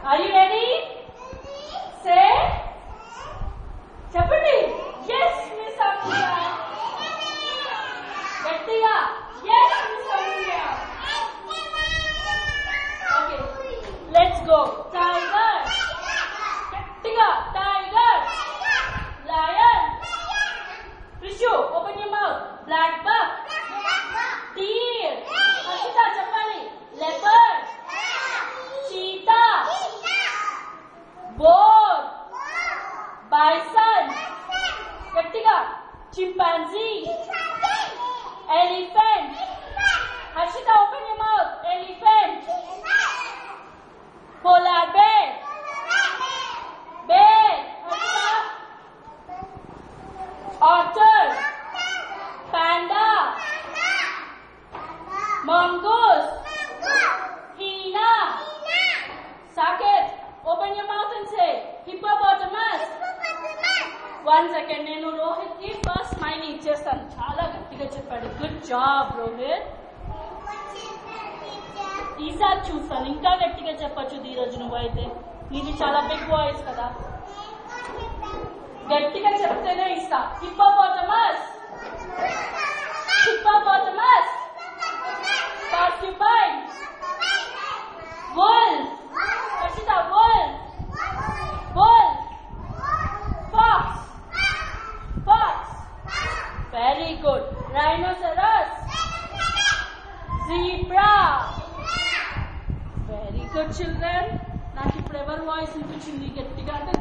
Are you ready? Say. చెప్పండి. Yes, Miss Amelia. గట్టిగా. Yes, Miss Amelia. Okay. Let's go. Tiger. గట్టిగా. Tiger. Lion. Rishu, open your mouth. Black buck. Deer. Ashita, చెప్పాలి. Leopard. Cheetah. Boar. Bison. గట్టిగా. Chimpanzee. Elephant. Ashita, open your mouth. Elephant. Polar bear. Bear. Ashita. Otter. Panda. Mongoose. Hyena. Saket, open your mouth and say hippopotamus. 1 second, నేను రోహిత్ కి first smile ఇచ్చేస్తాను. చాలా గట్టిగా చెప్పాడు. Good job Rohit. ఈసారి చూస్తాను ఇంకా గట్టిగా చెప్పచ్చు ధీరజ్ నువ్వైతే. నీది చాలా బిగ్ వాయిస్ కదా. గట్టిగా చెప్తేనే ఇస్తా. Hippopotamus. Hippopotamus. porcupine. Wolf. Ashita, wolf. Wolf. Fox. Fox. Very good. Rhinoceros. Zebra. Very good children. నాకు ఇప్పుడు ఎవరి వాయిస్ వినిపించింది గట్టిగా అంటే